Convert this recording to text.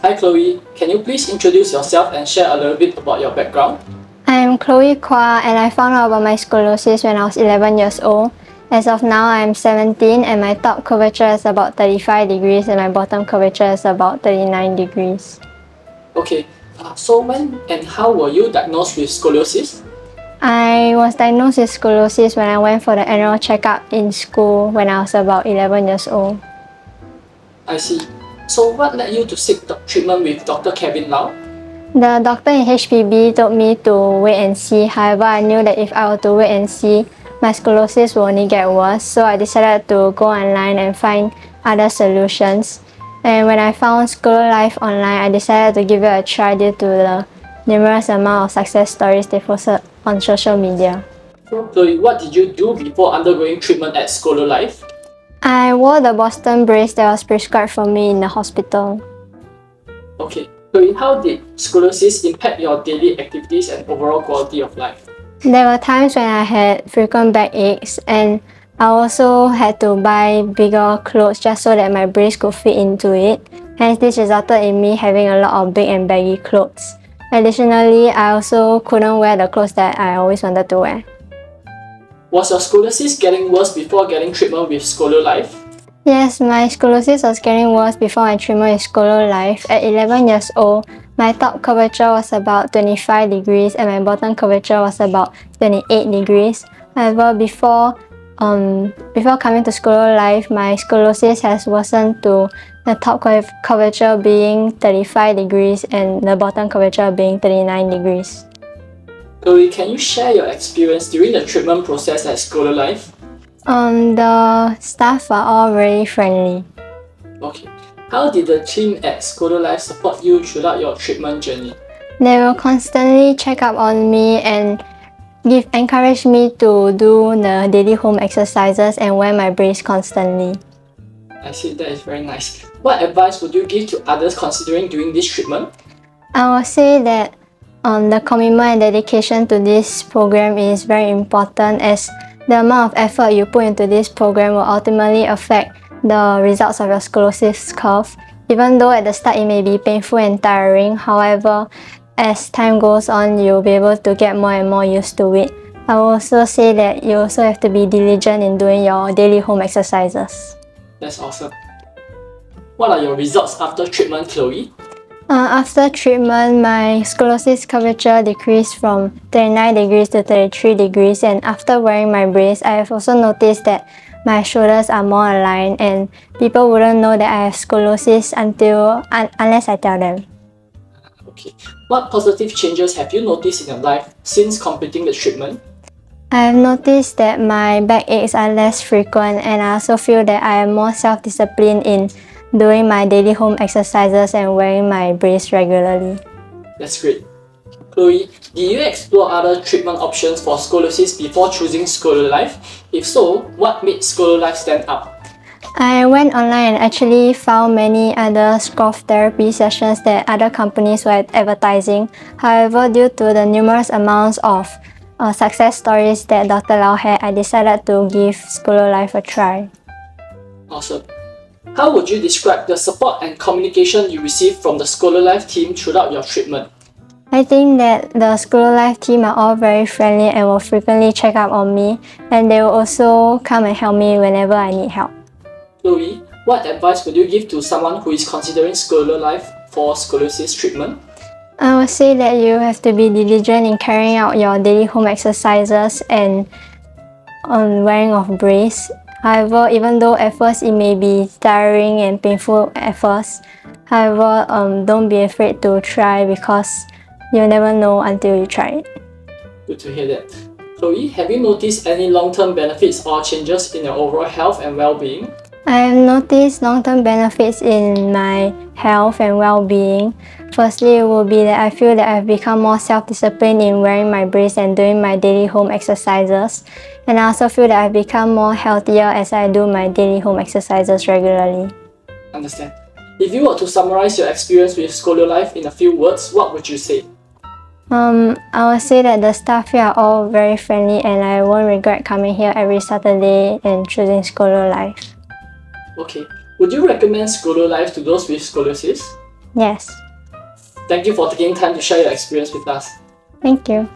Hi Chloe, can you please introduce yourself and share a little bit about your background? I'm Chloe Kwa and I found out about my scoliosis when I was 11 years old. As of now, I'm 17 and my top curvature is about 35 degrees and my bottom curvature is about 39 degrees. Okay, so when and how were you diagnosed with scoliosis? I was diagnosed with scoliosis when I went for the annual checkup in school when I was about 11 years old. I see. So what led you to seek treatment with Dr. Kevin Lau? The doctor in HPB told me to wait and see. However, I knew that if I were to wait and see, my scoliosis will only get worse. So I decided to go online and find other solutions. And when I found ScolioLife online, I decided to give it a try due to the numerous amount of success stories they posted on social media. So Chloe, what did you do before undergoing treatment at ScolioLife? I wore the Boston brace that was prescribed for me in the hospital. Okay, Chloe, how did scoliosis impact your daily activities and overall quality of life? There were times when I had frequent backaches and I also had to buy bigger clothes just so that my brace could fit into it. Hence, this resulted in me having a lot of big and baggy clothes. Additionally, I also couldn't wear the clothes that I always wanted to wear. Was your scoliosis getting worse before getting treatment with ScolioLife? Yes, my scoliosis was getting worse before my treatment with ScolioLife. At 11 years old, my top curvature was about 25 degrees and my bottom curvature was about 28 degrees. However, before coming to ScolioLife, my scoliosis has worsened to the top curvature being 35 degrees and the bottom curvature being 39 degrees. Chloe, can you share your experience during the treatment process at ScolioLife? The staff are all very friendly. Okay. How did the team at ScolioLife support you throughout your treatment journey? They will constantly check up on me and encourage me to do the daily home exercises and wear my brace constantly. I see, that is very nice. What advice would you give to others considering doing this treatment? I will say that the commitment and dedication to this program is very important as the amount of effort you put into this program will ultimately affect the results of your scoliosis curve. Even though at the start it may be painful and tiring, however, as time goes on, you'll be able to get more and more used to it. I will also say that you also have to be diligent in doing your daily home exercises. That's awesome. What are your results after treatment, Chloe? After treatment, my scoliosis curvature decreased from 39 degrees to 33 degrees, and after wearing my brace, I have also noticed that my shoulders are more aligned and people wouldn't know that I have scoliosis unless I tell them. Okay. What positive changes have you noticed in your life since completing the treatment? I have noticed that my backaches are less frequent and I also feel that I am more self-disciplined in doing my daily home exercises and wearing my brace regularly. That's great. Chloe, did you explore other treatment options for scoliosis before choosing ScolioLife? If so, what made ScolioLife stand out? I went online and actually found many other sculpt therapy sessions that other companies were advertising. However, due to the numerous amounts of success stories that Dr. Lau had, I decided to give ScolioLife a try. Awesome. How would you describe the support and communication you received from the ScolioLife team throughout your treatment? I think that the ScolioLife team are all very friendly and will frequently check up on me, and they will also come and help me whenever I need help. Chloe, what advice would you give to someone who is considering ScolioLife for scoliosis treatment? I would say that you have to be diligent in carrying out your daily home exercises and wearing of brace. However, even though at first it may be tiring and painful at first, however, don't be afraid to try because you'll never know until you try it. Good to hear that. Chloe, have you noticed any long-term benefits or changes in your overall health and well-being? I have noticed long-term benefits in my health and well-being. Firstly, it will be that I feel that I've become more self-disciplined in wearing my brace and doing my daily home exercises. And I also feel that I've become more healthier as I do my daily home exercises regularly. Understand. If you were to summarize your experience with ScolioLife in a few words, what would you say? I would say that the staff here are all very friendly and I won't regret coming here every Saturday and choosing ScolioLife. Okay. Would you recommend ScolioLife to those with scoliosis? Yes. Thank you for taking time to share your experience with us. Thank you.